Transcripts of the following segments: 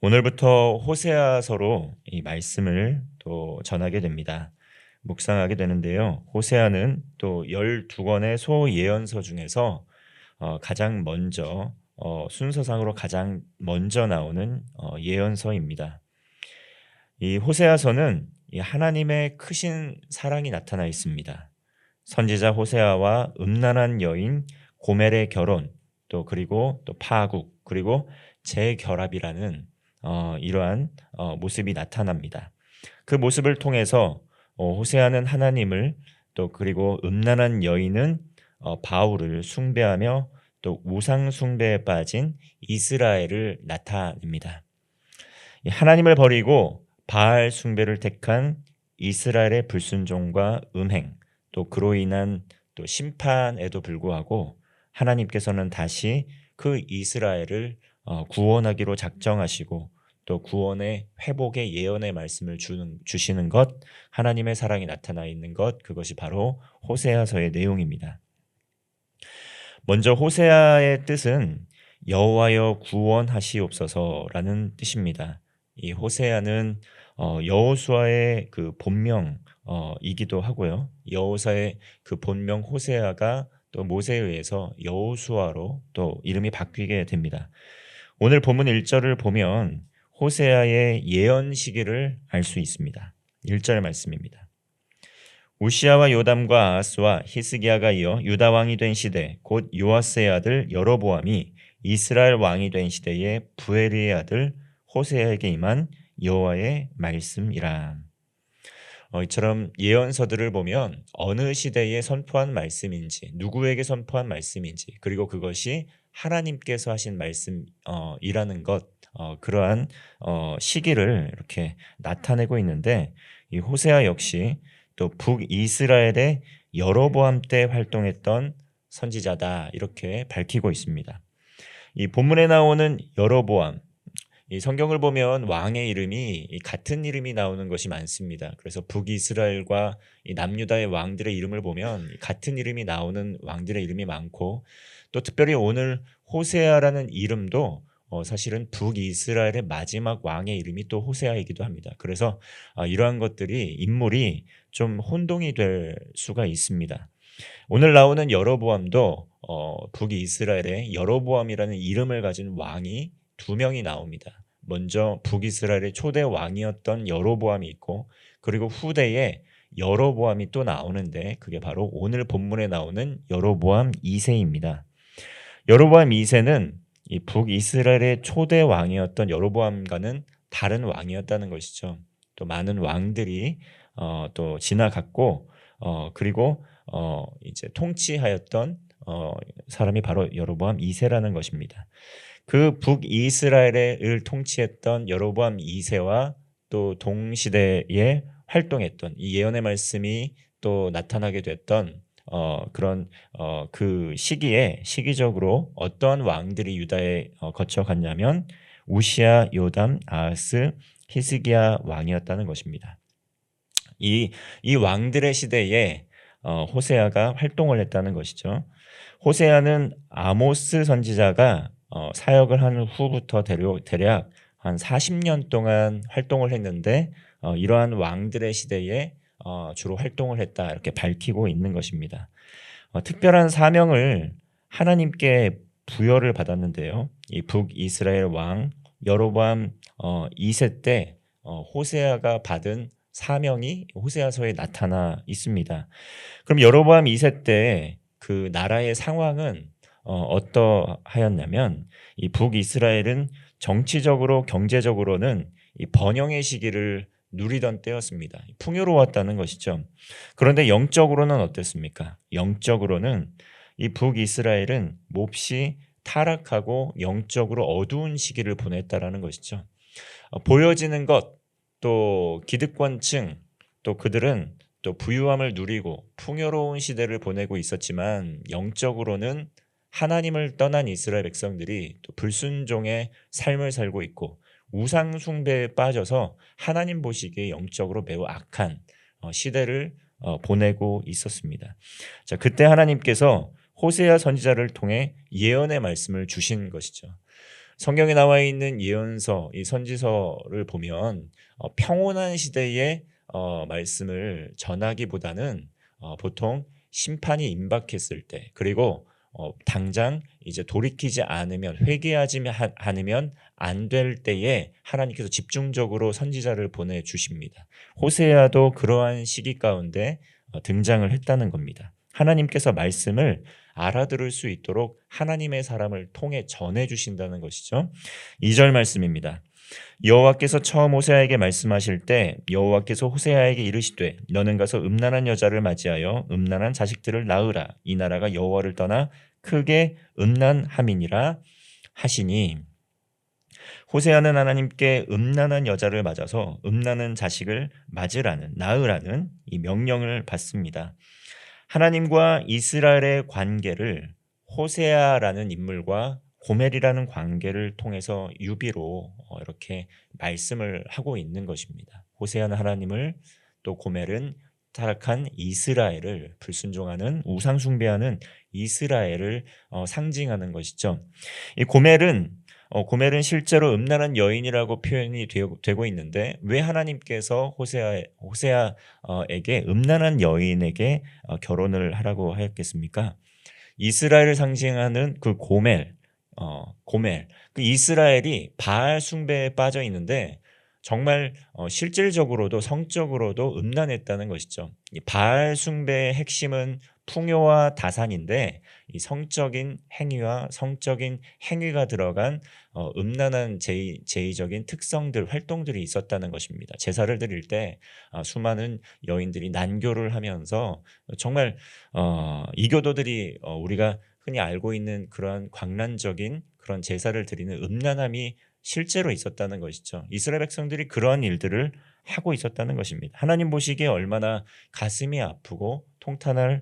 오늘부터 호세아서로 이 말씀을 또 전하게 됩니다. 묵상하게 되는데요. 호세아는 또 12권의 소예언서 중에서 가장 먼저 순서상으로 가장 먼저 나오는 예언서입니다. 이 호세아서는 이 하나님의 크신 사랑이 나타나 있습니다. 선지자 호세아와 음란한 여인 고멜의 결혼, 또 그리고 또 파국, 그리고 재결합이라는 이러한 모습이 나타납니다. 그 모습을 통해서 호세아는 하나님을, 또 그리고 음란한 여인은 바울을 숭배하며 또 우상 숭배에 빠진 이스라엘을 나타냅니다. 하나님을 버리고 바알 숭배를 택한 이스라엘의 불순종과 음행, 또 그로 인한 또 심판에도 불구하고 하나님께서는 다시 그 이스라엘을 구원하기로 작정하시고 또 구원의 회복의 예언의 말씀을 주시는 것, 하나님의 사랑이 나타나 있는 것, 그것이 바로 호세아서의 내용입니다. 먼저 호세아의 뜻은 여호와여 구원하시옵소서라는 뜻입니다. 이 호세아는 여호수아의 그 본명이기도 하고요. 여호사의 그 본명 호세아가 또 모세에 의해서 여호수아로 또 이름이 바뀌게 됩니다. 오늘 본문 1절을 보면 호세아의 예언 시기를 알 수 있습니다. 1절 말씀입니다. 우시아와 요담과 아하스와 히스기야가 이어 유다 왕이 된 시대, 곧 요아스의 아들 여로보암이 이스라엘 왕이 된 시대에 부엘리의 아들 호세아에게 임한 여호와의 말씀이라. 이처럼 예언서들을 보면 어느 시대에 선포한 말씀인지, 누구에게 선포한 말씀인지, 그리고 그것이 하나님께서 하신 말씀이라는 것, 그러한 시기를 이렇게 나타내고 있는데, 이 호세아 역시 또 북이스라엘의 여로보암 때 활동했던 선지자다, 이렇게 밝히고 있습니다. 이 본문에 나오는 여로보암, 이 성경을 보면 왕의 이름이 같은 이름이 나오는 것이 많습니다. 그래서 북이스라엘과 이 남유다의 왕들의 이름을 보면 같은 이름이 나오는 왕들의 이름이 많고, 또 특별히 오늘 호세아라는 이름도 사실은 북이스라엘의 마지막 왕의 이름이 또 호세아이기도 합니다. 그래서 이러한 것들이 인물이 좀 혼동이 될 수가 있습니다. 오늘 나오는 여로보암도 북이스라엘의 여로보암이라는 이름을 가진 왕이 두 명이 나옵니다. 먼저 북이스라엘의 초대 왕이었던 여로보암이 있고, 그리고 후대에 여로보암이 또 나오는데 그게 바로 오늘 본문에 나오는 여로보암 2세입니다. 여로보암 2세는 이 북이스라엘의 초대 왕이었던 여로보암과는 다른 왕이었다는 것이죠. 또 많은 왕들이 또 지나갔고, 그리고 이제 통치하였던 사람이 바로 여로보암 2세라는 것입니다. 그 북이스라엘을 통치했던 여로보암 2세와 또 동시대에 활동했던 이 예언의 말씀이 또 나타나게 됐던 그런 그 시기에 시기적으로 어떠한 왕들이 유다에 거쳐갔냐면 우시아, 요담, 아하스, 히스기야 왕이었다는 것입니다. 이 왕들의 시대에 호세아가 활동을 했다는 것이죠. 호세아는 아모스 선지자가 사역을 한 후부터 대략 한 40년 동안 활동을 했는데 이러한 왕들의 시대에 주로 활동을 했다, 이렇게 밝히고 있는 것입니다. 특별한 사명을 하나님께 부여를 받았는데요. 이 북이스라엘 왕 여로보암 2세 때 호세아가 받은 사명이 호세아서에 나타나 있습니다. 그럼 여로보암 2세 때 그 나라의 상황은 어떠하였냐면, 이 북이스라엘은 정치적으로 경제적으로는 이 번영의 시기를 누리던 때였습니다. 풍요로웠다는 것이죠. 그런데 영적으로는 어땠습니까? 영적으로는 이 북이스라엘은 몹시 타락하고 영적으로 어두운 시기를 보냈다라는 것이죠. 보여지는 것, 또 기득권층, 또 그들은 또 부유함을 누리고 풍요로운 시대를 보내고 있었지만, 영적으로는 하나님을 떠난 이스라엘 백성들이 또 불순종의 삶을 살고 있고 우상 숭배에 빠져서 하나님 보시기에 영적으로 매우 악한 시대를 보내고 있었습니다. 자, 그때 하나님께서 호세아 선지자를 통해 예언의 말씀을 주신 것이죠. 성경에 나와 있는 예언서, 이 선지서를 보면 평온한 시대의 말씀을 전하기보다는 보통 심판이 임박했을 때, 그리고 당장 이제 돌이키지 않으면, 회개하지 않으면 안 될 때에 하나님께서 집중적으로 선지자를 보내주십니다. 호세아도 그러한 시기 가운데 등장을 했다는 겁니다. 하나님께서 말씀을 알아들을 수 있도록 하나님의 사람을 통해 전해주신다는 것이죠. 2절 말씀입니다. 여호와께서 처음 호세아에게 말씀하실 때 여호와께서 호세아에게 이르시되 너는 가서 음란한 여자를 맞이하여 음란한 자식들을 낳으라. 이 나라가 여호와를 떠나 크게 음란함이니라 하시니, 호세아는 하나님께 음란한 여자를 맞아서 음란한 자식을 낳으라는 이 명령을 받습니다. 하나님과 이스라엘의 관계를 호세아라는 인물과 고멜이라는 관계를 통해서 유비로 이렇게 말씀을 하고 있는 것입니다. 호세아는 하나님을, 또 고멜은 타락한 이스라엘을, 불순종하는 우상 숭배하는 이스라엘을 상징하는 것이죠. 이 고멜은 실제로 음란한 여인이라고 표현이 되고 있는데, 왜 하나님께서 호세아에게 음란한 여인에게 결혼을 하라고 하였겠습니까? 이스라엘을 상징하는 그 고멜, 그 이스라엘이 바알 숭배에 빠져 있는데 정말 실질적으로도 성적으로도 음란했다는 것이죠. 이 바알 숭배의 핵심은 풍요와 다산인데, 이 성적인 행위와 성적인 행위가 들어간 음란한 제의적인 특성들, 활동들이 있었다는 것입니다. 제사를 드릴 때 수많은 여인들이 난교를 하면서 정말 이교도들이 우리가 흔히 알고 있는 그런 광란적인 그런 제사를 드리는 음란함이 실제로 있었다는 것이죠. 이스라엘 백성들이 그러한 일들을 하고 있었다는 것입니다. 하나님 보시기에 얼마나 가슴이 아프고 통탄할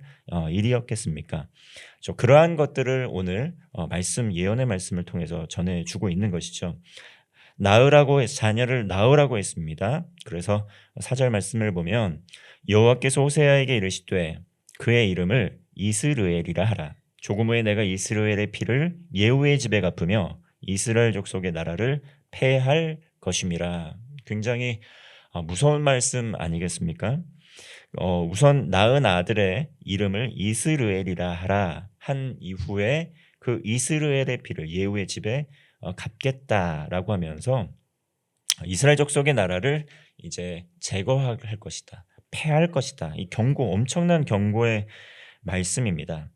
일이었겠습니까? 그러한 것들을 오늘 예언의 말씀을 통해서 전해주고 있는 것이죠. 자녀를 낳으라고 했습니다. 그래서 4절 말씀을 보면 여호와께서 호세아에게 이르시되 그의 이름을 이스르엘이라 하라. 조금 후에 내가 이스라엘의 피를 예후의 집에 갚으며 이스라엘 족속의 나라를 패할 것임이라. 굉장히 무서운 말씀 아니겠습니까? 우선 낳은 아들의 이름을 이스르엘이라 하라 한 이후에 그 이스라엘의 피를 예후의 집에 갚겠다라고 하면서 이스라엘 족속의 나라를 이제 제거할 것이다, 패할 것이다. 이 엄청난 경고의 말씀입니다.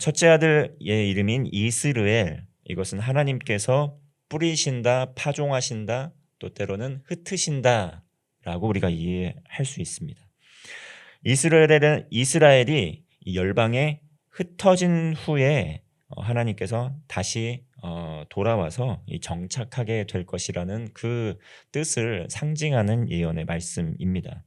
첫째 아들의 이름인 이스르엘, 이것은 하나님께서 뿌리신다, 파종하신다, 또 때로는 흩으신다 라고 우리가 이해할 수 있습니다. 이스라엘이 이 열방에 흩어진 후에 하나님께서 다시 돌아와서 정착하게 될 것이라는 그 뜻을 상징하는 예언의 말씀입니다.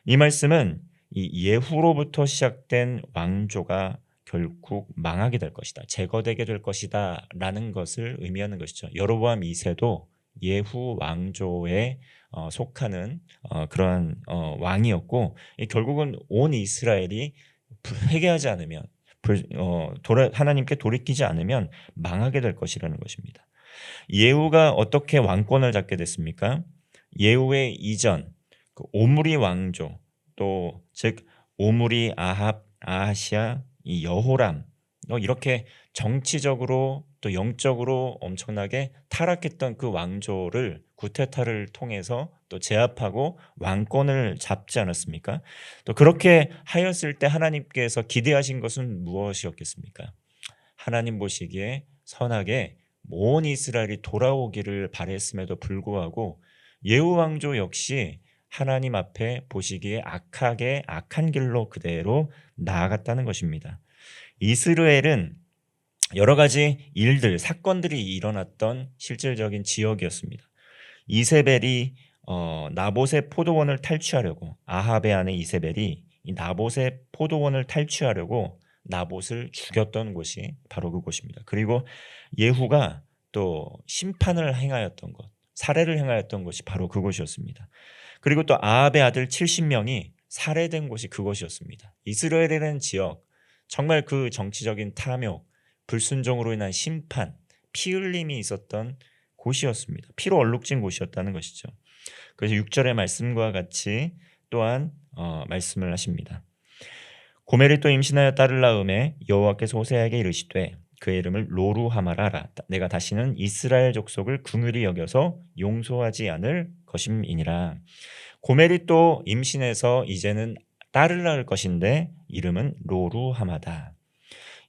이 말씀은 이 예후로부터 시작된 왕조가 결국 망하게 될 것이다, 제거되게 될 것이다 라는 것을 의미하는 것이죠. 여로보암 2세도 예후 왕조에 속하는 그러한 왕이었고, 결국은 온 이스라엘이 회개하지 않으면, 하나님께 돌이키지 않으면 망하게 될 것이라는 것입니다. 예후가 어떻게 왕권을 잡게 됐습니까? 예후의 이전 그 오므리 왕조, 또 즉 오므리, 아합, 아하시아, 이 여호람, 이렇게 정치적으로 또 영적으로 엄청나게 타락했던 그 왕조를 구테타를 통해서 또 제압하고 왕권을 잡지 않았습니까? 또 그렇게 하였을 때 하나님께서 기대하신 것은 무엇이었겠습니까? 하나님 보시기에 선하게 온 이스라엘이 돌아오기를 바랬음에도 불구하고 예후 왕조 역시 하나님 앞에 보시기에 악한 길로 그대로 나아갔다는 것입니다. 이스라엘은 여러 가지 사건들이 일어났던 실질적인 지역이었습니다. 이세벨이 나봇의 포도원을 탈취하려고, 아합의 아내 이세벨이 이 나봇의 포도원을 탈취하려고 나봇을 죽였던 곳이 바로 그곳입니다. 그리고 예후가 또 심판을 행하였던 것, 살해를 행하였던 것이 바로 그곳이었습니다. 그리고 또 아합의 아들 70명이 살해된 곳이 그곳이었습니다. 이스라엘이라는 지역, 정말 그 정치적인 탐욕, 불순종으로 인한 심판, 피 흘림이 있었던 곳이었습니다. 피로 얼룩진 곳이었다는 것이죠. 그래서 6절의 말씀과 같이 또한 말씀을 하십니다. 고멜이 또 임신하여 딸을 낳음에 여호와께서 호세아에게 이르시되 그의 이름을 로루하마라 하라. 내가 다시는 이스라엘 족속을 긍휼히 여겨서 용서하지 않을 것임이니라. 고멜이 또 임신해서 이제는 딸을 낳을 것인데 이름은 로루하마다.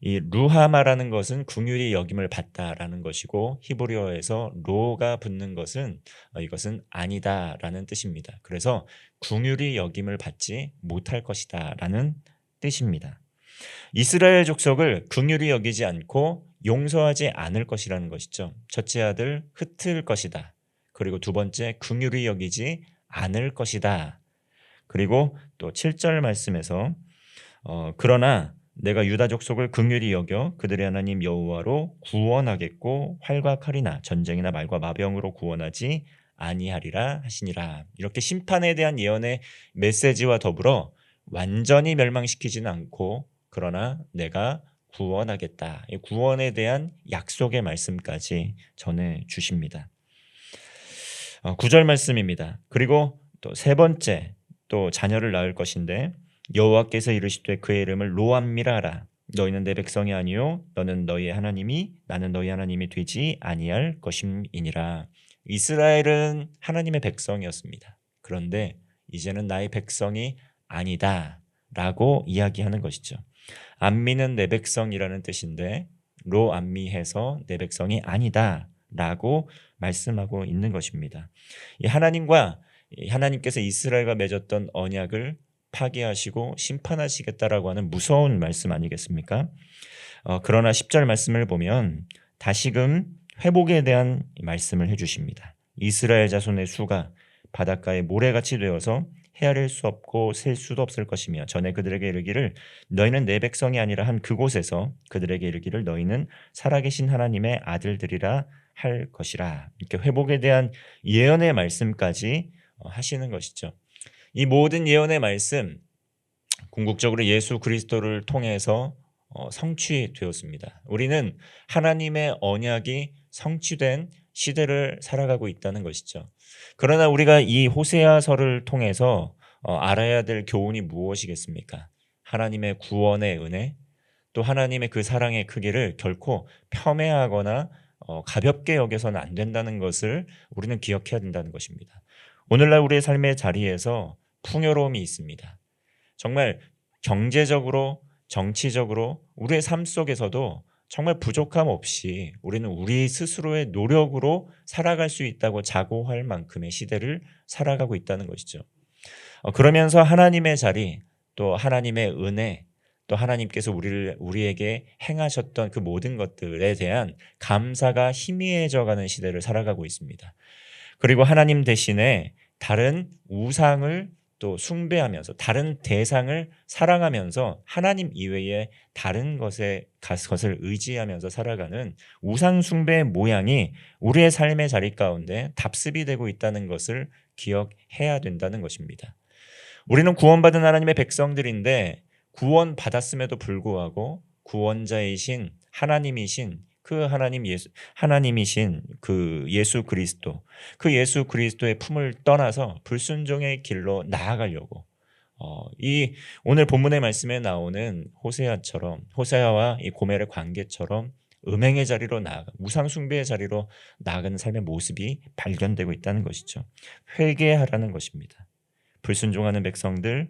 이 루하마라는 것은 긍휼히 여김을 받다라는 것이고 히브리어에서 로가 붙는 것은 이것은 아니다라는 뜻입니다. 그래서 긍휼히 여김을 받지 못할 것이다라는 뜻입니다. 이스라엘 족속을 긍휼히 여기지 않고 용서하지 않을 것이라는 것이죠. 첫째 아들 흩을 것이다. 그리고 두 번째 긍휼히 여기지 않을 것이다. 그리고 또 7절 말씀에서 그러나 내가 유다 족속을 긍휼히 여겨 그들의 하나님 여호와로 구원하겠고 활과 칼이나 전쟁이나 말과 마병으로 구원하지 아니하리라 하시니라. 이렇게 심판에 대한 예언의 메시지와 더불어 완전히 멸망시키지는 않고 그러나 내가 구원하겠다. 이 구원에 대한 약속의 말씀까지 전해 주십니다. 9절 말씀입니다. 그리고 또 세 번째 또 자녀를 낳을 것인데 여호와께서 이르시되 그의 이름을 로암미라 하라. 너희는 내 백성이 아니요 너는 너희의 하나님이 나는 너희 하나님이 되지 아니할 것임이니라. 이스라엘은 하나님의 백성이었습니다. 그런데 이제는 나의 백성이 아니다라고 이야기하는 것이죠. 암미는 내 백성이라는 뜻인데 로암미해서 내 백성이 아니다라고 말씀하고 있는 것입니다. 하나님께서 이스라엘과 맺었던 언약을 파기하시고 심판하시겠다라고 하는 무서운 말씀 아니겠습니까? 그러나 10절 말씀을 보면 다시금 회복에 대한 말씀을 해주십니다. 이스라엘 자손의 수가 바닷가에 모래같이 되어서 헤아릴 수 없고 셀 수도 없을 것이며 전에 그들에게 이르기를 너희는 내 백성이 아니라 한 그곳에서 그들에게 이르기를 너희는 살아계신 하나님의 아들들이라 할 것이라. 이렇게 회복에 대한 예언의 말씀까지 하시는 것이죠. 이 모든 예언의 말씀 궁극적으로 예수 그리스도를 통해서 성취되었습니다. 우리는 하나님의 언약이 성취된 시대를 살아가고 있다는 것이죠. 그러나 우리가 이 호세아서를 통해서 알아야 될 교훈이 무엇이겠습니까? 하나님의 구원의 은혜, 또 하나님의 그 사랑의 크기를 결코 폄훼하거나 가볍게 여겨서는 안 된다는 것을 우리는 기억해야 된다는 것입니다. 오늘날 우리의 삶의 자리에서 풍요로움이 있습니다. 정말 경제적으로, 정치적으로 우리의 삶 속에서도 정말 부족함 없이 우리는 우리 스스로의 노력으로 살아갈 수 있다고 자고할 만큼의 시대를 살아가고 있다는 것이죠. 그러면서 하나님의 자리, 또 하나님의 은혜, 또 하나님께서 우리에게 행하셨던 그 모든 것들에 대한 감사가 희미해져가는 시대를 살아가고 있습니다. 그리고 하나님 대신에 다른 우상을 또 숭배하면서 다른 대상을 사랑하면서 하나님 이외의 다른 것을 의지하면서 살아가는 우상 숭배의 모양이 우리의 삶의 자리 가운데 답습이 되고 있다는 것을 기억해야 된다는 것입니다. 우리는 구원받은 하나님의 백성들인데 구원받았음에도 불구하고 구원자이신 하나님이신 하나님이신 그 예수 그리스도의 품을 떠나서 불순종의 길로 나아가려고 이 오늘 본문의 말씀에 나오는 호세아와 이 고멜의 관계처럼 음행의 자리로 우상 숭배의 자리로 나아가는 삶의 모습이 발견되고 있다는 것이죠. 회개하라는 것입니다. 불순종하는 백성들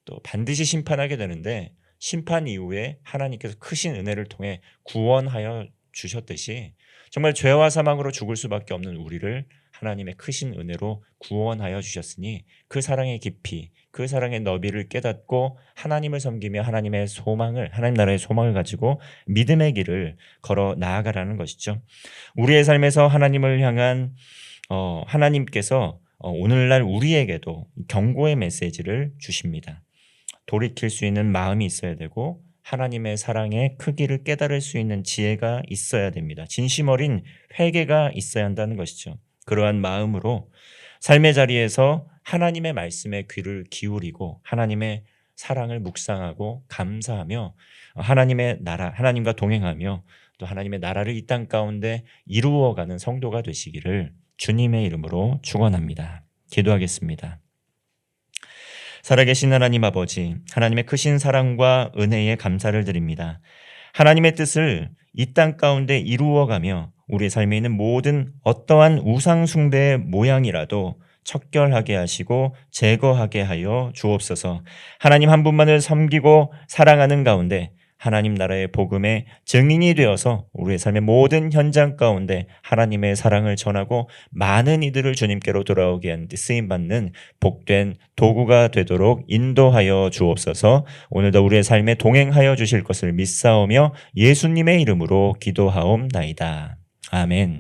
또 반드시 심판하게 되는데 심판 이후에 하나님께서 크신 은혜를 통해 구원하여 주셨듯이 정말 죄와 사망으로 죽을 수밖에 없는 우리를 하나님의 크신 은혜로 구원하여 주셨으니 그 사랑의 깊이, 그 사랑의 너비를 깨닫고 하나님을 섬기며 하나님 나라의 소망을 가지고 믿음의 길을 걸어 나아가라는 것이죠. 우리의 삶에서 하나님을 향한 하나님께서 오늘날 우리에게도 경고의 메시지를 주십니다. 돌이킬 수 있는 마음이 있어야 되고 하나님의 사랑의 크기를 깨달을 수 있는 지혜가 있어야 됩니다. 진심 어린 회개가 있어야 한다는 것이죠. 그러한 마음으로 삶의 자리에서 하나님의 말씀에 귀를 기울이고 하나님의 사랑을 묵상하고 감사하며 하나님의 나라, 하나님과 동행하며 또 하나님의 나라를 이 땅 가운데 이루어가는 성도가 되시기를 주님의 이름으로 축원합니다. 기도하겠습니다. 살아계신 하나님 아버지, 하나님의 크신 사랑과 은혜에 감사를 드립니다. 하나님의 뜻을 이 땅 가운데 이루어가며 우리 삶에 있는 모든 어떠한 우상 숭배의 모양이라도 척결하게 하시고 제거하게 하여 주옵소서. 하나님 한 분만을 섬기고 사랑하는 가운데 하나님 나라의 복음의 증인이 되어서 우리의 삶의 모든 현장 가운데 하나님의 사랑을 전하고 많은 이들을 주님께로 돌아오게 하는 데 쓰임받는 복된 도구가 되도록 인도하여 주옵소서. 오늘도 우리의 삶에 동행하여 주실 것을 믿사오며 예수님의 이름으로 기도하옵나이다. 아멘.